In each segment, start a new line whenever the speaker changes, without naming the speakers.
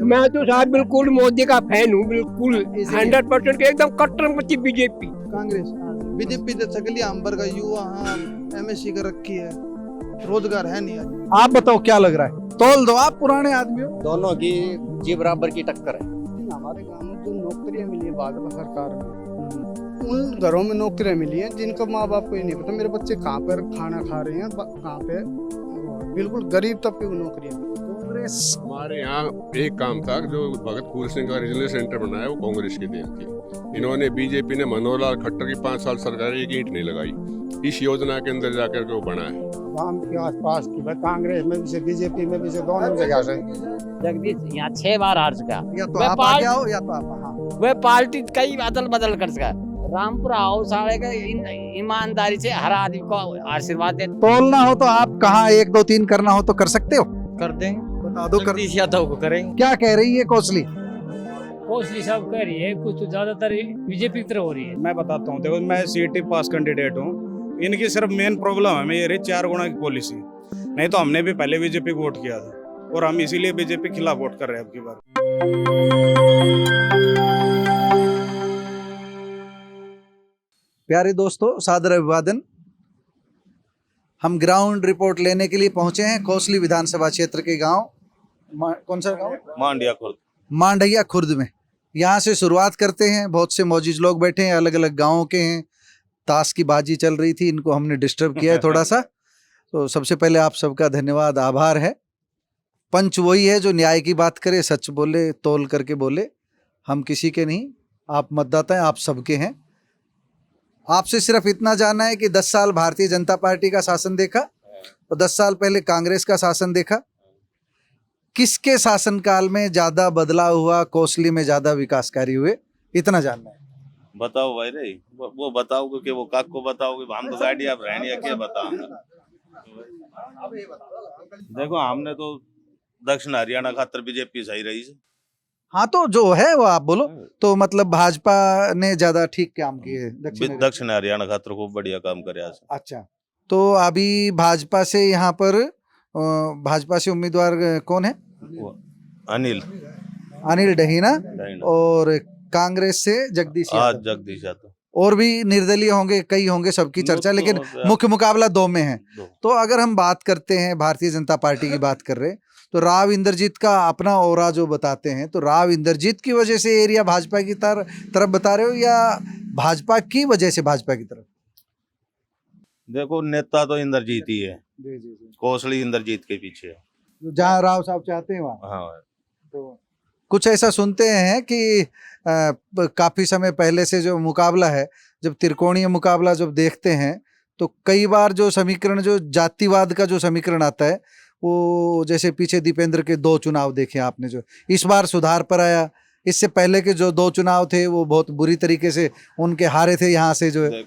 मैं तो साहब बिल्कुल मोदी का फैन हूँ, बिल्कुल 100% एकदम कट्टरपंथी बीजेपी
कांग्रेस बीजेपी तो सगली अंबर का युवा हाँ एमएससी कर रखी है, रोजगार है नहीं आज।
आप बताओ क्या लग रहा है? तौल दो, आप पुराने आदमी हो।
दोनों की जी बराबर की टक्कर है।
हमारे गांव में जो नौकरियां मिली है भाजपा सरकार में, उन घरों में नौकरियां मिली हैं जिनका माँ बाप को ही नहीं पता मेरे बच्चे कहाँ पर खाना खा रहे हैं, कहाँ पे। बिल्कुल गरीब तबके को नौकरियां मिली। कांग्रेस
हमारे यहाँ एक काम था जो भगत फूल सिंह का रीजनल सेंटर बनाया वो कांग्रेस की देन थी। इन्होंने बीजेपी ने मनोहर लाल खट्टर की 5 साल सरकार एक ईंट नहीं लगाई। इस योजना के अंदर जाकर के वो बना है।
गांव के आसपास की कांग्रेस में भी से बीजेपी में भी से दोनों जगह से
जगदीश यहाँ 6 बार हार चुका।
या तो आप आगे आओ या तो आप। हाँ।
वह पार्टी कई अदल बदल कर चुका। रामपुर आओ साढ़े का ईमानदारी से हर आदमी को आशीर्वाद दे।
तौलना हो तो आप कहाँ 1 2 3 करना हो तो कर सकते हो।
कर देंगे,
बता दो।
जगदीश यादव को करेंगे।
क्या कह रही है कोसली?
कोसली साहब कह रही है कुछ तो ज्यादातर बीजेपी की तरफ हो रही है।
मैं बताता हूँ, देखो मैं सीईटी पास कैंडिडेट हूँ। इनकी सिर्फ मेन प्रॉब्लम है ये रही 4 गुना की पॉलिसी। नहीं तो हमने भी पहले बीजेपी को वोट किया था और हम इसीलिए बीजेपी के खिलाफ वोट कर रहे हैं अब की बार।
प्यारे दोस्तों, सादर अभिवादन। हम ग्राउंड रिपोर्ट लेने के लिए पहुंचे हैं कोसली विधानसभा क्षेत्र के गांव। कौन सा गांव? मांडैया खुर्द में। यहाँ से शुरुआत करते हैं। बहुत से मौजूद लोग बैठे हैं, अलग अलग गाँव के हैं। ताश की बाजी चल रही थी, इनको हमने डिस्टर्ब किया है थोड़ा सा। तो सबसे पहले आप सबका धन्यवाद, आभार है। पंच वही है जो न्याय की बात करे, सच बोले, तौल करके बोले। हम किसी के नहीं, आप मतदाता हैं, आप सबके हैं। आपसे सिर्फ इतना जानना है कि 10 साल भारतीय जनता पार्टी का शासन देखा और 10 साल पहले कांग्रेस का शासन देखा। किसके शासनकाल में ज्यादा बदलाव हुआ, कोसली में ज्यादा विकास कार्य हुए, इतना जानना है।
बताओ भाई रे, वो बताओगे कि वो काक को बताओगे, हम तो गाड़ी आप रहनी है क्या बताओ। देखो हमने तो दक्षिण हरियाणा खातर बीजेपी सही रही है।
हाँ तो जो है वो आप बोलो। तो मतलब भाजपा ने ज्यादा ठीक काम किए
दक्षिण हरियाणा खातर खूब बढ़िया काम करे।
अच्छा, तो अभी भाजपा से यहाँ पर भाजपा से उम्मीदवार कौन है? अनिल डहीना और कांग्रेस से जगदीश
यादव।
और भी निर्दलीय होंगे, कई होंगे, सबकी चर्चा, लेकिन मुख्य मुकाबला 2 में है। तो अगर हम बात करते हैं भारतीय जनता पार्टी की बात कर रहे हैं, तो राव इंद्रजीत का अपना ओरा जो बताते हैं, तो राव इंद्रजीत की वजह से एरिया भाजपा की तरफ बता रहे हो या भाजपा की वजह से भाजपा की तरफ?
देखो नेता तो इंद्रजीत ही है। कोसली इंद्रजीत के पीछे है,
जहाँ राव साहब चाहते हैं वहाँ।
हाँ।
तो कुछ ऐसा सुनते हैं कि काफी समय पहले से जो मुकाबला है, जब त्रिकोणीय मुकाबला जब देखते हैं तो कई बार जो समीकरण, जो जातिवाद का जो समीकरण आता है, वो जैसे पीछे दीपेंद्र के 2 चुनाव देखे आपने, जो इस बार सुधार पर आया। इससे पहले के जो 2 चुनाव थे वो बहुत बुरी तरीके से उनके हारे थे। यहाँ से जो है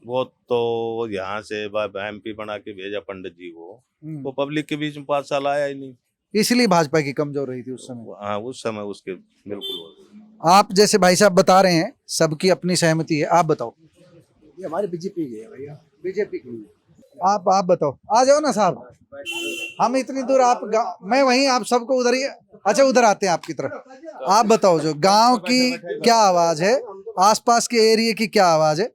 वो तो यहाँ से एमपी बना के भेजा पंडित जी को, वो पब्लिक के बीच में 5 साल आया ही नहीं,
इसलिए भाजपा की कमजोर रही थी उस समय।
हाँ उस समय उसके बिल्कुल।
आप जैसे भाई साहब बता रहे हैं, सबकी अपनी सहमति है। आप बताओ।
ये हमारे बीजेपी की है भैया, बीजेपी की।
आप बताओ, आ जाओ ना साहब। हम इतनी दूर, आप मैं वहीं, आप सबको उधर ही। अच्छा, उधर आते हैं आपकी तरफ। आप बताओ, जो गांव की क्या आवाज है, आसपास के एरिया की क्या आवाज है?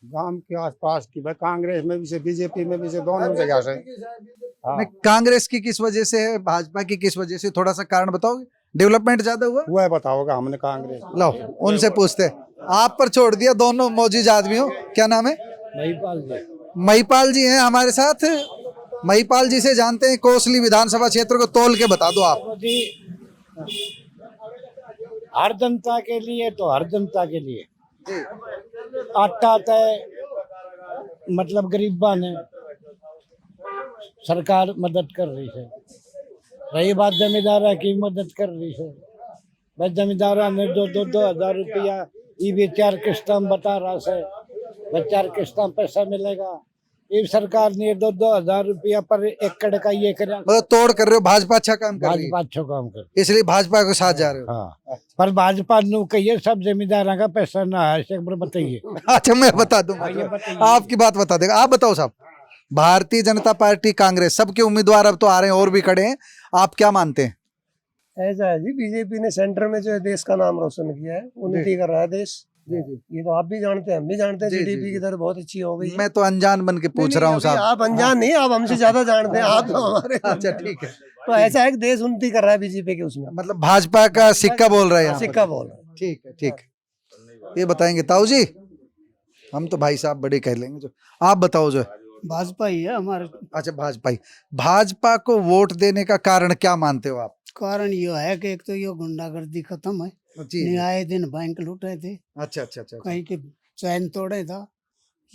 गांव के आसपास की कांग्रेस में भी से बीजेपी में भी से दोनों जगह से।
हाँ। कांग्रेस की किस वजह से है, भाजपा की किस वजह से, थोड़ा सा कारण बताओगे? डेवलपमेंट ज्यादा हुआ
है? बताओगा हमने कांग्रेस।
लो उनसे पूछते हैं। आप पर छोड़ दिया, दोनों मौजूद आदमी हो। क्या नाम है?
महिपाल जी।
महिपाल जी हैं हमारे साथ। महिपाल जी से जानते हैं कोसली विधानसभा क्षेत्र को तौल के बता दो आप।
हर जनता के लिए, तो हर जनता के लिए आटा तय, मतलब गरीबा ने सरकार मदद कर रही है। रही बात जमींदारा की मदद कर रही है, भाई जमींदारा ने 2,000 रुपया ये भी 4 किस्ता बता रहा है, 4 किस्ता पैसा मिलेगा। ये सरकार ने 2,000 रुपया पर एकड़ का ये कर,
मतलब तोड़ कर रहे हो। भाजपा अच्छा काम कर रही है,
भाजपा अच्छा काम कर,
इसलिए भाजपा के साथ जा रहे हो।
हाँ, पर भाजपा नु कहिए सब जमींदारों का पैसा ना है, एक बार बताइए।
अच्छा मैं बता दूं, आपकी बात बता देगा। आप बताओ साहब, भारतीय जनता पार्टी, कांग्रेस, सबके उम्मीदवार अब तो आ रहे हैं और भी खड़े हैं, आप क्या मानते हैं?
ऐसा है जी, बीजेपी ने सेंटर में जो है देश का नाम रोशन किया है, उन्नति कर रहा है देश।
जी जी
ये तो आप भी जानते हैं, हम भी जानते हैं,
जी, जी,
जीडीपी
जी।
की दर बहुत अच्छी हो गई है।
मैं तो अनजान बन के पूछ
नहीं,
रहा हूँ
अभी
साहब।
आप अनजान नहीं, आप हमसे ज्यादा जानते हैं, आप तो हमारे
अच्छा ठीक है,
तो ऐसा है कि देश उन्नति कर रहा है बीजेपी के उसमें,
मतलब भाजपा का सिक्का बोल रहे हैं यहाँ पर।
सिक्का बोल रहा है।
ठीक है ठीक है, ये बताएंगे ताऊ जी, हम तो भाई साहब बड़े कह लेंगे। जो आप बताओ जो है।
भाजपा ही है हमारे।
अच्छा भाजपा ही, भाजपा को वोट देने का कारण क्या मानते हो आप?
कारण ये है कि एक तो ये गुंडागर्दी खत्म है,
जी जी।
आए दिन बैंक लूटे थे,
अच्छा अच्छा अच्छा,
कहीं के चैन तोड़े था,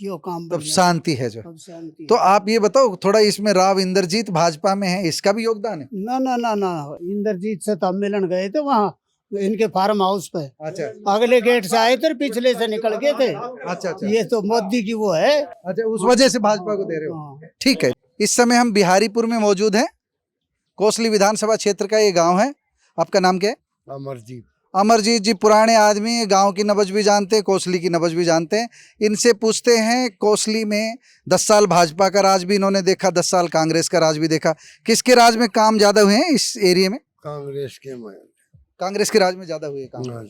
यो काम
तब शांति है जो।
अब शांति
तो आप ये बताओ थोड़ा, इसमें राव इंद्रजीत भाजपा में है, इसका भी योगदान है?
ना ना ना ना, इंद्रजीत से तब मिलन गए थे वहाँ इनके फार्म हाउस पे,
अच्छा
अगले गेट से आए थे, पिछले से निकल गए थे।
अच्छा अच्छा
ये तो मोदी की वो है।
अच्छा, उस वजह से भाजपा को दे रहे हो।
हाँ।
ठीक है, इस समय हम बिहारीपुर में मौजूद हैं। कोसली विधानसभा क्षेत्र का ये गांव है। आपका नाम क्या है?
अमरजीत।
अमरजीत जी पुराने आदमी, गांव की नब्ज भी जानते हैं, कोसली की नब्ज भी जानते हैं। इनसे पूछते हैं, कोसली में 10 साल भाजपा का राज भी इन्होंने देखा, 10 साल कांग्रेस का राज भी देखा, किसके राज में काम ज्यादा हुए हैं इस एरिया में?
कांग्रेस के
कांग्रेस के राज में ज्यादा हुए काम।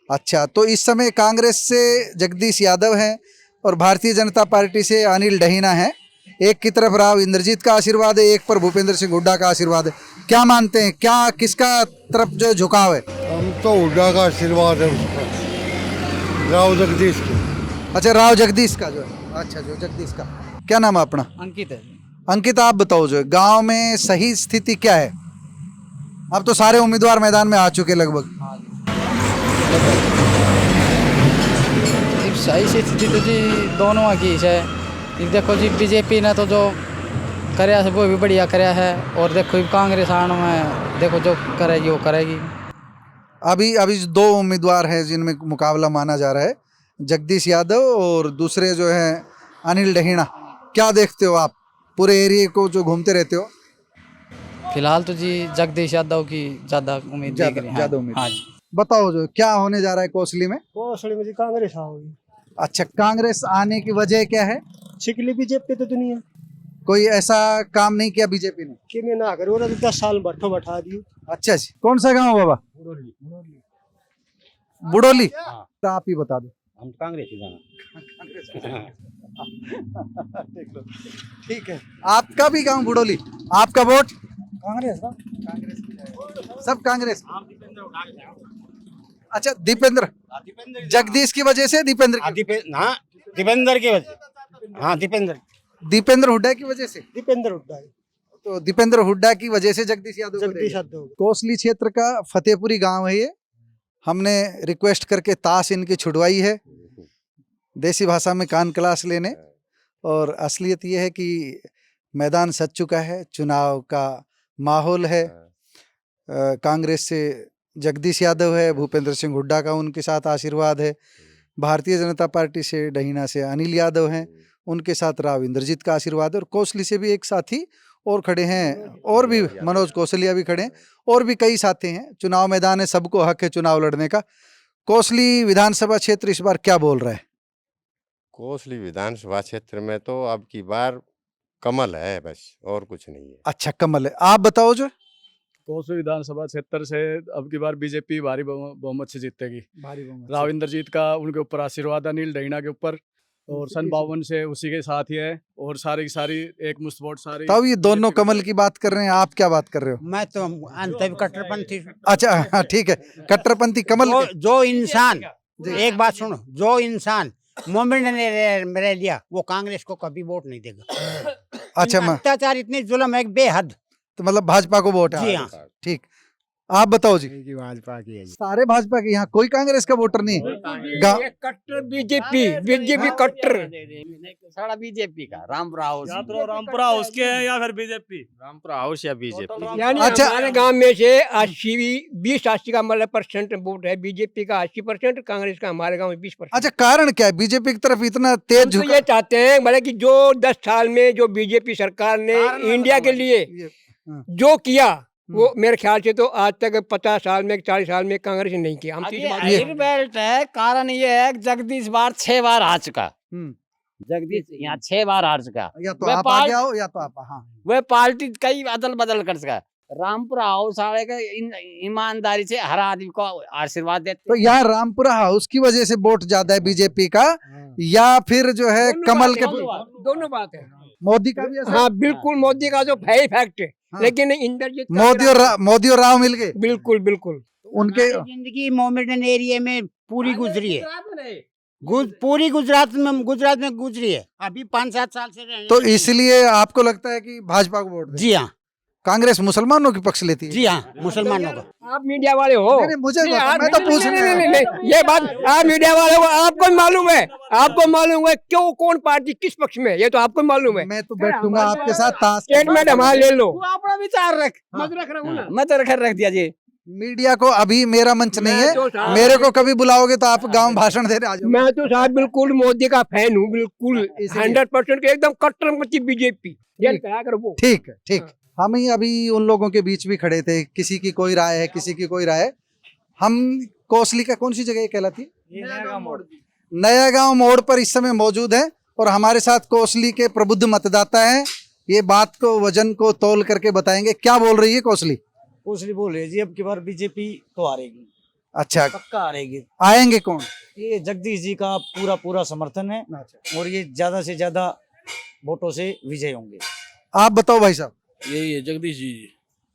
अच्छा, तो इस समय कांग्रेस से जगदीश यादव है और भारतीय जनता पार्टी से अनिल डहीना है। एक की तरफ राव इंद्रजीत का आशीर्वाद है, एक पर भूपेंद्र सिंह हुड्डा का आशीर्वाद है। क्या मानते हैं, क्या किसका तरफ जो झुकाव है?
हम तो हुड्डा का आशीर्वाद है उस पर, राव जगदीश की।
अच्छा, राव जगदीश का जो है। अच्छा, जो जगदीश का क्या नाम है अपना?
अंकित है।
अंकित, आप बताओ जो है गांव में सही स्थिति क्या है? अब तो सारे उम्मीदवार मैदान में आ चुके लगभग।
सही स्थिति तो जी दोनों की है। देखो जी, बीजेपी ने तो जो कराया है वो भी बढ़िया कराया है, और देखो कांग्रेस आने में देखो जो करेगी वो करेगी।
अभी 2 उम्मीदवार हैं जिनमें मुकाबला माना जा रहा है, जगदीश यादव और दूसरे जो है अनिल डहीना। क्या देखते हो आप, पूरे एरिया को जो घूमते रहते हो?
फिलहाल तो जी जगदीश यादव की ज्यादा उम्मीद दिख रही है।
ज्यादा उम्मीद।
हाँ जी।
बताओ जो क्या होने जा रहा है कोसली में?
कोसली में कांग्रेस आओगी।
अच्छा, कांग्रेस आने की वजह क्या है?
छिकली बीजेपी तो दुनिया
कोई ऐसा काम नहीं किया बीजेपी ने?
कि मैं ना करूँ, 10 साल बैठो बैठा दी।
अच्छा जी, कौन सा गांव बाबा? बुडोली। तो आप ही बता दो।
हम कांग्रेस ही जाना।
ठीक है, आपका भी गांव बुडोली, आपका वोट?
कांग्रेस का।
सब कांग्रेस। अच्छा, दीपेंद्र, जगदीश की वजह से दीपेंद्र की?
दीपेंद्र की वजह। हाँ,
दीपेंद्र हुड्डा की वजह से।
दीपेंद्र हुड्डा।
तो दीपेंद्र हुड्डा की वजह से जगदीश यादव को
जगदीश
देंगे।
यादव।
कोसली क्षेत्र का फतेहपुरी गांव है ये। हमने रिक्वेस्ट करके ताश इनकी छुड़वाई है, देसी भाषा में कान क्लास लेने। और असलियत ये है कि मैदान सज चुका है, चुनाव का माहौल है। कांग्रेस से जगदीश यादव है, भूपेंद्र सिंह हुड्डा का उनके साथ आशीर्वाद है। भारतीय जनता पार्टी से डहीना से अनिल यादव हैं, उनके साथ राव इंद्रजीत का आशीर्वाद है। और कोसली से भी एक साथी और खड़े हैं, और भी मनोज कौशलिया भी खड़े हैं, और भी कई साथी हैं। चुनाव मैदान है, सबको हक है चुनाव लड़ने का। कोसली विधानसभा क्षेत्र इस बार क्या बोल रहा है?
कोसली विधानसभा क्षेत्र में तो अब की बार कमल है, बस और कुछ नहीं है।
अच्छा, कमल है। आप बताओ जो।
कोसली विधानसभा क्षेत्र से अब की बार बीजेपी भारी बहुमत से जीतेगी।
भारी बहुमत।
राव इंद्रजीत का उनके ऊपर आशीर्वाद, अनिल डहीना के ऊपर, और सन 52 से उसी के साथ ही है। और सारी की सारी एक मुश्त वोट सारी।
तब ये दोनों कमल की बात कर रहे हैं, आप क्या बात कर रहे हो?
मैं तो अंत कट्टरपंथी।
अच्छा हाँ, ठीक है, कट्टरपंथी कमल।
जो इंसान, एक बात सुनो, जो इंसान मोमेंट ने रह लिया वो कांग्रेस को कभी वोट नहीं देगा।
अच्छा,
अत्याचार इतनी जुल्म है बेहद।
तो मतलब भाजपा को वोट है?
जी हाँ।
ठीक, आप बताओ जी।
भाजपा की है जी।
सारे भाजपा के, यहाँ कोई कांग्रेस का वोटर नहीं है?
कट्टर बीजेपी कट्टर।
सारा बीजेपी का रामपुरा हाउस।
रामपुरा हाउस के हैं या फिर बीजेपी?
रामपुरा हाउस या बीजेपी।
यानी
अच्छा।
हमारे गांव में से 20-80 का मतलब % वोट है, बीजेपी का 80%, कांग्रेस का हमारे गांव में 20%।
अच्छा, कारण क्या है बीजेपी की तरफ इतना तेज
हम तो
झुकाव?
ये चाहते हैं भले कि जो 10 साल में जो बीजेपी सरकार ने इंडिया के लिए जो किया, वो मेरे ख्याल से तो आज तक 50 साल में 40 साल में कांग्रेस ने नहीं किया। हम
बेल्ट है, कारण ये है कि जगदीश बार 6 बार आ चुका। जगदीश यहाँ 6 बार हार चुका।
या तो आप आगे आओ या तो आप। हाँ,
वह पार्टी कई अदल बदल कर चुका। रामपुरा हाउस वाले का ईमानदारी से हर आदमी को आशीर्वाद देते।
तो यहाँ रामपुरा हाउस की वजह से वोट ज्यादा है बीजेपी का, या फिर जो है कमल के
दोनों बात है।
मोदी का भी असर?
हाँ बिल्कुल, मोदी का जो है फैक्ट है, लेकिन इंद्रजीत
मोदी और राव मिल गए।
बिल्कुल बिल्कुल।
उनके
जिंदगी मोमेडन एरिया में पूरी गुजरी है, पूरी गुजरात में गुजरी है, अभी 5-7 साल से रहे।
तो इसलिए आपको लगता है कि भाजपा को वोट दें?
जी हाँ,
कांग्रेस मुसलमानों की पक्ष लेती है?
जी हाँ, मुसलमानों का।
आप मीडिया वाले हो?
नहीं, मुझे
नहीं,
बताओ,
आप-
मैं तो
नहीं,
पूछ
नहीं,
रहा
नहीं, नहीं, नहीं, ये बात आप मीडिया वाले हो, आपको मालूम है, आपको मालूम है क्यों कौन पार्टी किस पक्ष में है, ये तो आपको मालूम है।
मैं तो बैठूंगा आपके साथ ताश।
स्टेटमेंट हमारा ले लो।
तू अपना विचार रख।
मत रख रहा हूँ ना।
मत रख दिया जी।
मीडिया को अभी मेरा मंच नहीं
मैं तो
है,
साहब-
मेरे को कभी बुलाओगे तो आप गांव भाषण देने आ जाओ।
मैं तो साहब बिल्कुल मोदी का फैन हूँ, बिल्कुल 100% के एकदम कट्टरपंथी बीजेपी। क्या करो वो?
ठीक है, ठीक। हम ही अभी उन लोगों के बीच भी खड़े थे, किसी की कोई राय है, किसी की कोई राय है। हम कोसली का कौन सी जगह कहलाती है? नया गांव मोड़ पर इस समय मौजूद है और हमारे साथ कोसली के प्रबुद्ध मतदाता हैं। ये बात को वजन को तौल करके बताएंगे। क्या बोल रही है कोसली?
कोसली बोल रहे जी, अब की बार बीजेपी तो हारेगी,
अच्छा,
पक्का हारेगी।
आएंगे कौन?
ये जगदीश जी का पूरा समर्थन है और ये ज्यादा से ज्यादा वोटों से विजय होंगे।
आप बताओ भाई साहब।
यही है जगदीश जी।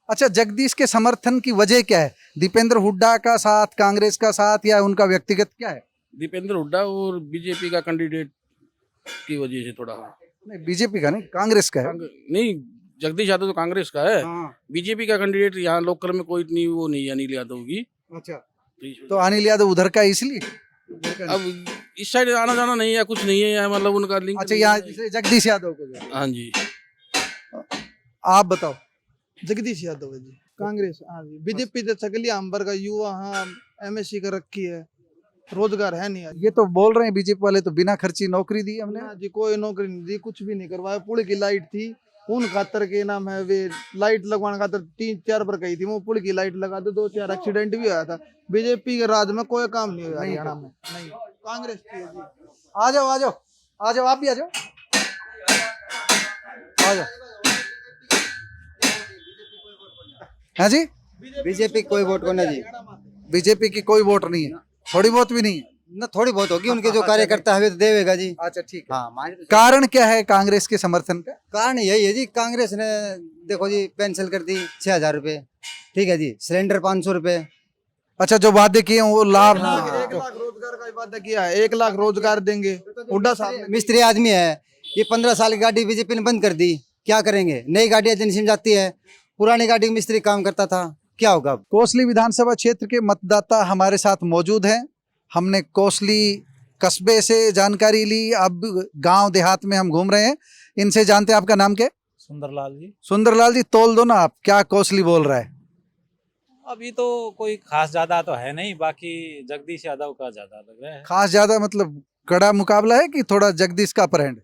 अच्छा, जगदीश के समर्थन की वजह क्या है? दीपेंद्र हुड्डा का साथ, कांग्रेस का साथ, या उनका व्यक्तिगत क्या है?
दीपेंद्र हुड्डा और बीजेपी का कैंडिडेट की वजह से थोड़ा।
नहीं, बीजेपी का नहीं, कांग्रेस का है।
नहीं, जगदीश यादव तो कांग्रेस का है। बीजेपी का कैंडिडेट यहाँ लोकल में कोई इतनी वो नहीं है अनिल यादव की।
अच्छा, तो अनिल यादव उधर का है इसलिए?
अब इस साइड आना जाना नहीं है, कुछ नहीं है यहाँ, मतलब उनका लिंक।
अच्छा, यहाँ जगदीश यादव को।
हाँ जी।
आप बताओ।
जगदीश यादव है जी, कांग्रेस। हाँ जी, बीजेपी तो सकली अंबर का युवा, हाँ MSc कर रखी है, रोजगार है नहीं।
ये तो बोल रहे हैं बीजेपी वाले तो बिना खर्ची नौकरी दी हमने।
हाँ जी, कोई नौकरी नहीं दी, कुछ भी नहीं करवाया। पुल की लाइट थी, उन खातर के नाम है वे लाइट लगवाने खातर 3-4 बार गई थी, वो पुल की लाइट लगा दो, 2-4 एक्सीडेंट भी हुआ था। बीजेपी के राज में कोई काम नहीं हुआ हरियाणा में। नहीं, कांग्रेस की है जी।
आ जाओ, आ जाओ, आ जाओ, आप भी आ जाओ, आ जाओ। हाँ जी,
बीजेपी कोई वोट को नहीं जी,
बीजेपी की कोई वोट नहीं है, थोड़ी बहुत भी नहीं है
ना, थोड़ी बहुत होगी, उनके जो कार्यकर्ता है तो देवेगा जी।
अच्छा, ठीक है।
हाँ,
कारण क्या है कांग्रेस के समर्थन का?
कारण यही है जी, कांग्रेस ने देखो जी पेंशन कर दी 6,000 रुपए, ठीक है जी, सिलेंडर 500 रुपए।
अच्छा, जो वादे किए हैं वो लाभ।
1 लाख रोजगार का वादा किया है, 1 लाख रोजगार देंगे। हुड्डा साहब ने
मिस्त्री आदमी है, ये 15 साल की गाड़ी बीजेपी ने बंद कर दी, क्या करेंगे? नई गाड़ी एजेंसी में जाती है, पुरानी गाड़ी में मिस्त्री काम करता था, क्या होगा अब?
कोसली विधानसभा क्षेत्र के मतदाता हमारे साथ मौजूद हैं। हमने कोसली कस्बे से जानकारी ली, अब गांव देहात में हम घूम रहे हैं। इनसे जानते हैं, आपका नाम क्या है?
सुंदरलाल जी।
सुंदरलाल जी, तोल दो ना आप, क्या कोसली बोल रहा है?
अभी तो कोई खास ज्यादा तो है नहीं, बाकी जगदीश यादव का ज्यादा लग रहा है।
खास ज्यादा मतलब कड़ा मुकाबला है कि थोड़ा जगदीश का अपर हैंड?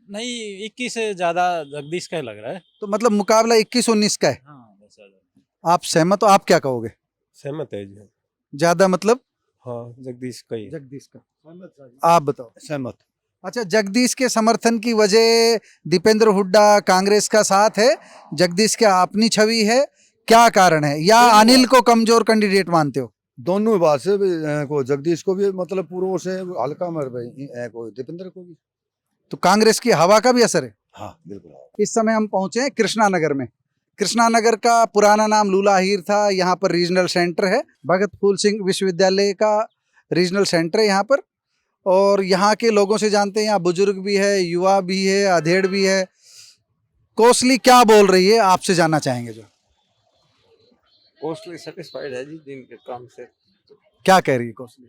नहीं, 21 से ज्यादा जगदीश का ही लग रहा है।
तो मतलब मुकाबला 21-19 का है।
हाँ, बस
आप सहमत हो? आप क्या कहोगे?
सहमत है जी।
ज्यादा मतलब?
हाँ, जगदीश का ही।
जगदीश का। आप बताओ।
सहमत।
अच्छा, जगदीश के समर्थन की वजह दीपेंद्र हुड्डा कांग्रेस का साथ है, जगदीश की अपनी छवि है, क्या कारण है? या अनिल को कमजोर कैंडिडेट मानते हो?
दोनों बात से को जगदीश को भी मतलब पूर्व से हल्का मर भाई को दीपेंद्र को भी।
तो कांग्रेस की हवा का भी असर है।
हाँ बिल्कुल।
इस समय हम पहुंचे हैं कृष्णा नगर में। कृष्णा नगर का पुराना नाम लूलाहीर था। यहाँ पर रीजनल सेंटर है, भगत फूल सिंह विश्वविद्यालय का रीजनल सेंटर है यहाँ पर। और यहाँ के लोगों से जानते हैं, यहाँ बुजुर्ग भी है, युवा भी है, अधेड़ भी है। कोसली क्या बोल रही है, आपसे जानना चाहेंगे। जो
कोसली सेटिस्फाइड है जी जिनके काम से।
क्या कह रही है कोसली?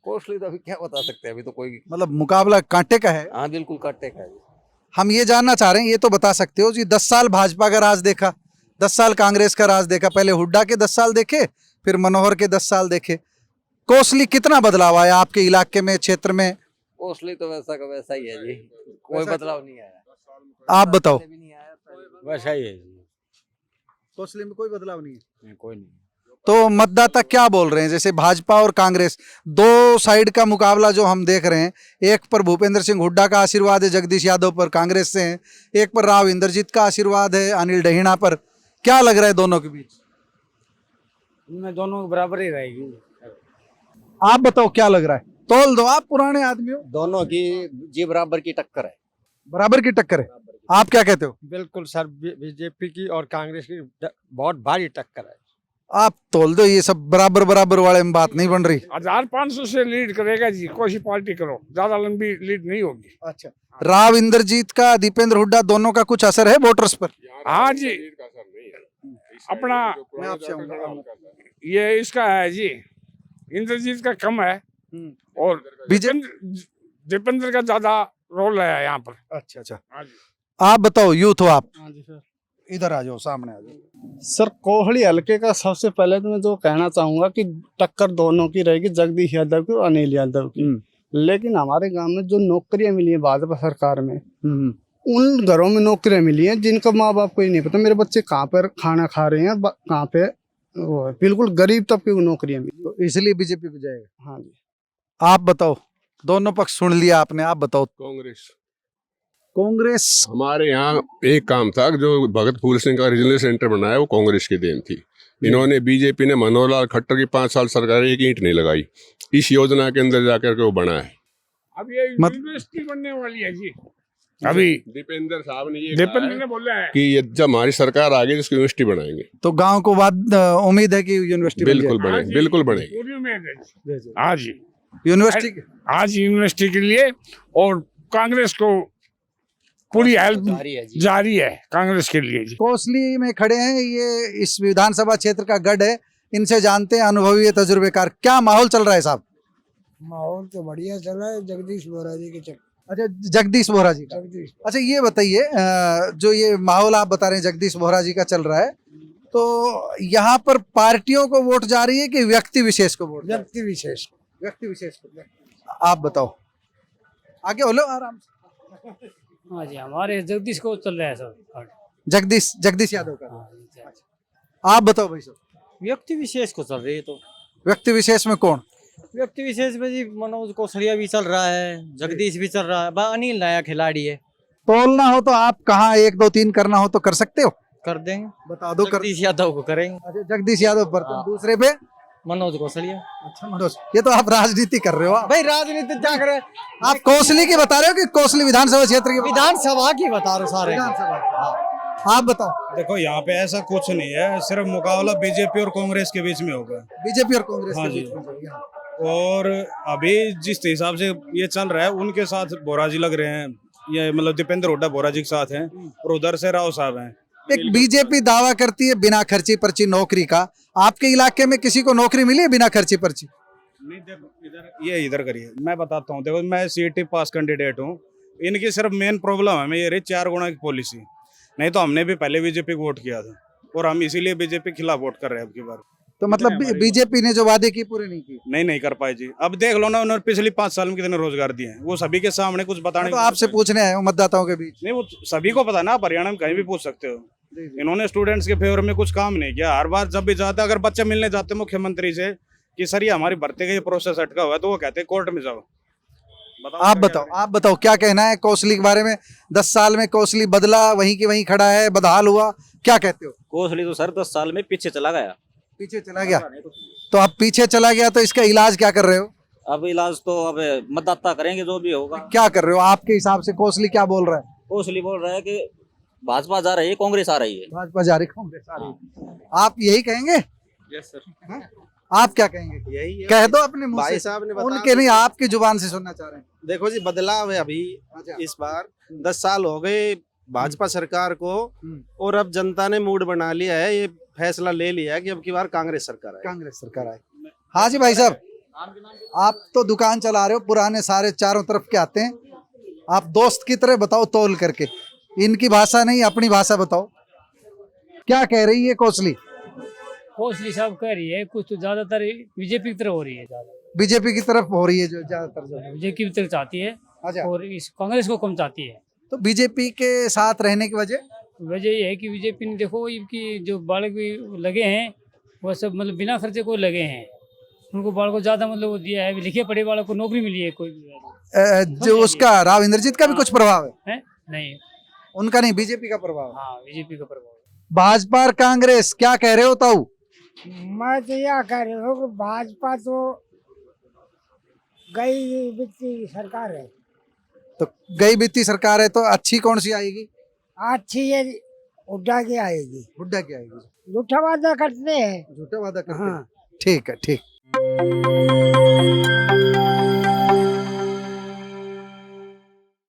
कोसली तो अभी क्या बता सकते हैं, अभी तो कोई
मतलब मुकाबला कांटे का है।
हाँ बिल्कुल कांटे का है।
हम ये जानना चाह रहे हैं, ये तो बता सकते हो जी, 10 साल भाजपा का राज देखा, 10 साल कांग्रेस का राज देखा, पहले हुड्डा के 10 साल देखे, फिर मनोहर के 10 साल देखे। कोसली कितना बदलाव आया आपके इलाके में, क्षेत्र में?
कोसली तो वैसा का वैसा ही है जी, कोई बदलाव नहीं आया।
आप बताओ।
वैसा ही है जी,
कोसली में कोई बदलाव नहीं है।
कोई नहीं।
तो मतदाता क्या बोल रहे हैं? जैसे भाजपा और कांग्रेस दो साइड का मुकाबला जो हम देख रहे हैं, एक पर भूपेंद्र सिंह हुड्डा का आशीर्वाद है, जगदीश यादव पर कांग्रेस से हैं, एक पर राव इंद्रजीत का आशीर्वाद है, अनिल डहीणा पर। क्या लग रहा है दोनों के बीच?
इनमें दोनों बराबर ही रहेगी।
आप बताओ क्या लग रहा है? तौल दो, आप पुराने आदमी हो।
दोनों की जी बराबर की टक्कर है।
बराबर की टक्कर है। आप क्या कहते हो?
बिल्कुल सर, बीजेपी की और कांग्रेस की बहुत भारी टक्कर है।
आप तौल दो, ये सब बराबर बराबर वाले में बात नहीं बन रही।
1500 से लीड करेगा जी, कोई सी पार्टी करो, ज्यादा लंबी लीड नहीं होगी।
अच्छा, राव इंद्रजीत का, दीपेंद्र हुड्डा दोनों का कुछ असर है वोटर्स पर?
हाँ जी, अपना ये इसका है जी, इंद्रजीत का कम है और दीपेंद्र का ज्यादा रोल है यहाँ पर।
अच्छा अच्छा, आप बताओ, यूथ हो आप?
हाँ जी सर।
इधर आ जाओ, सामने आ जाओ।
सर कोहली हल्के का सबसे पहले तो मैं जो कहना चाहूंगा कि टक्कर दोनों की रहेगी, जगदीश यादव की और अनिल यादव की। लेकिन हमारे गांव में जो नौकरियां मिली है भाजपा सरकार में, उन घरों में नौकरियां मिली हैं जिनका माँ बाप को ही नहीं पता मेरे बच्चे कहाँ पर खाना खा रहे हैं, कहाँ पे वो है। बिल्कुल गरीब तबके को नौकरियां मिली,
तो इसलिए बीजेपी पे जाएगा।
हाँ जी।
आप बताओ, दोनों पक्ष सुन लिया आपने, आप बताओ। कांग्रेस
हमारे यहाँ एक काम था, जो भगत फूल सिंह का रीजनल सेंटर बनाया वो कांग्रेस की देन थी। इन्होंने, बीजेपी ने मनोहर लाल खट्टर की 5 साल सरकार एक ईंट नहीं लगाई। इस योजना के अंदर जाकर के वो बना है।
अब ये यूनिवर्सिटी बनने वाली है जी। अभी
दीपेंद्र साहब ने
दीपेंद्र ने बोला है
कि ये जब हमारी सरकार आ गई तो उसकी यूनिवर्सिटी बनाएंगे।
तो गांव को बाद उम्मीद है कि यूनिवर्सिटी
बिल्कुल बनेगी, बिल्कुल बनेगी।
पूरी उम्मीद है जी। हाँ जी,
यूनिवर्सिटी,
आज यूनिवर्सिटी के लिए, और कांग्रेस को पूरी हेल्प जारी है कांग्रेस के लिए जी।
कोसली में खड़े हैं, ये इस विधानसभा क्षेत्र का गढ़ है, इनसे जानते हैं, अनुभवी तजुर्बेकार। क्या माहौल चल रहा है साहब?
माहौल तो बढ़िया चल रहा है, जगदीश बोरा जी के चक्कर।
अच्छा, जगदीश बोहरा जी का। अच्छा, ये बताइए, जो ये माहौल आप बता रहे हैं जगदीश बोहरा जी का चल रहा है, तो यहाँ पर पार्टियों को वोट जा रही है कि व्यक्ति विशेष को वोट?
व्यक्ति विशेष।
व्यक्ति विशेष को। आप बताओ, आगे बोलो आराम से।
हाँ जी, हमारे जगदीश को चल रहा है सब।
जगदीश यादव का। आप बताओ भाई साहब।
व्यक्ति विशेष को चल रही है। तो
व्यक्ति विशेष में कौन?
व्यक्ति विशेष में जी मनोज कौशलिया भी चल रहा है, जगदीश भी चल रहा है, अनिल नया खिलाड़ी है।
तोलना हो तो आप कहाँ 1 2 3 करना हो तो कर सकते हो?
कर देंगे,
बता दो।
जगदीश यादव को करेंगे।
अच्छा, जगदीश यादव पर। दूसरे पे
मनोज कौशलिया।
अच्छा, मनोज, ये तो आप राजनीति कर रहे हो
भाई। राजनीति क्या करे
आप? कौशली की बता रहे हो कि कौशली विधानसभा क्षेत्र की?
विधानसभा की बता रहे सारे।
आप बताओ।
देखो, यहाँ पे ऐसा कुछ नहीं है, सिर्फ मुकाबला बीजेपी और कांग्रेस के बीच में होगा।
बीजेपी और कांग्रेस
हाँ
के
जी।
बीच में।
और अभी जिस हिसाब से ये चल रहा है, उनके साथ बोरा जी लग रहे हैं, ये मतलब दीपेंद्र हुड्डा बोरा जी के साथ हैं, और उधर से राव साहब हैं।
एक बीजेपी दावा करती है बिना खर्ची पर्ची नौकरी का। आपके इलाके में किसी को नौकरी मिली है बिना खर्ची पर्ची?
नहीं, देखो इधर करिए, मैं बताता हूँ। देखो, मैं सीईटी पास कैंडिडेट हूँ। इनकी सिर्फ मेन प्रॉब्लम है ये रही 4 गुना की पॉलिसी। नहीं तो हमने भी पहले बीजेपी को वोट किया था, और हम इसीलिए बीजेपी के खिलाफ वोट कर रहे हैं अब की बार।
तो मतलब बीजेपी ने जो वादे की पूरे नहीं की?
नहीं कर पाए जी। अब देख लो ना, उन्होंने पिछली 5 साल में कितने रोजगार दिए हैं, वो सभी के सामने कुछ बताने।
तो आपसे पूछने आए हो मतदाताओं के बीच?
नहीं, वो सभी को पता ना, आप हरियाणा में कहीं भी पूछ सकते हो। इन्होंने स्टूडेंट्स के फेवर में कुछ काम नहीं किया। हर बार जब भी जाते, अगर बच्चे मिलने जाते मुख्यमंत्री से कि सर ये हमारी भर्ती का ये प्रोसेस अटका हुआ है, तो वो कहते हैं कोर्ट में जाओ।
आप बताओ क्या कहना है कौशली के बारे में? 10 साल में कौशली बदला, वहीं की वहीं खड़ा है, बदहाल हुआ, क्या कहते हो?
कौशली तो सर 10 साल में पीछे चला गया।
पीछे चला गया? तो अब पीछे चला गया तो इसका इलाज क्या कर रहे हो?
अब इलाज तो अब मतदाता करेंगे, जो भी होगा।
क्या कर रहे हो आपके हिसाब से? कौशली क्या बोल रहा है?
कौशली बोल रहा है कि भाजपा जा रही है, कांग्रेस आ रही है।
भाजपा जा रही, कांग्रेस आ रही है। आप यही कहेंगे?
Yes sir.
आप क्या कहेंगे?
यही
कह दो अपने मुंह
भाई
से।
साहब ने
उनके नहीं, आपकी जुबान से सुनना चाह रहे हैं।
देखो जी, बदलाव है अभी। इस बार 10 साल हो गए भाजपा सरकार को, और अब जनता ने मूड बना लिया है, ये फैसला ले लिया है कि अब की बार कांग्रेस सरकार आए।
कांग्रेस सरकार आए। हाँ जी भाई साहब, आप तो दुकान चला रहे हो, पुराने सारे चारों तरफ के आते हैं, आप दोस्त की तरह बताओ तौल करके। इनकी भाषा नहीं, अपनी भाषा बताओ। क्या कह रही है कौशली?
कौशली साहब कह रही है कुछ तो ज्यादातर बीजेपी की तरफ हो रही है।
बीजेपी की तरफ हो रही है जो ज्यादातर, जो
बीजेपी की तरफ चाहती है।
अच्छा।
और इस कांग्रेस को कम चाहती है।
तो बीजेपी के साथ रहने की
वजह ये है कि बीजेपी ने देखो इनकी जो बालक भी लगे हैं वो सब मतलब बिना खर्चे को लगे हैं। उनको बालक को ज्यादा मतलब वो दिया है, लिखे पढ़े बालक को नौकरी मिली है। कोई
जो उसका राव इंद्रजीत का भी कुछ प्रभाव है?
नहीं,
उनका नहीं, बीजेपी का प्रभाव।
हाँ, बीजेपी का प्रभाव।
भाजपा और कांग्रेस क्या कह रहे हो ताऊ?
मैं तो यह कह रही हूँ कि भाजपा तो गई वित्तीय सरकार है,
तो गई बीती सरकार है तो अच्छी कौन सी आएगी?
अच्छी ये हुड्डा की आएगी।
हुड्डा की आएगी।
झूठा वादा करते हैं।
झूठा वादा करते
हाँ।
हैं। ठीक है, ठीक।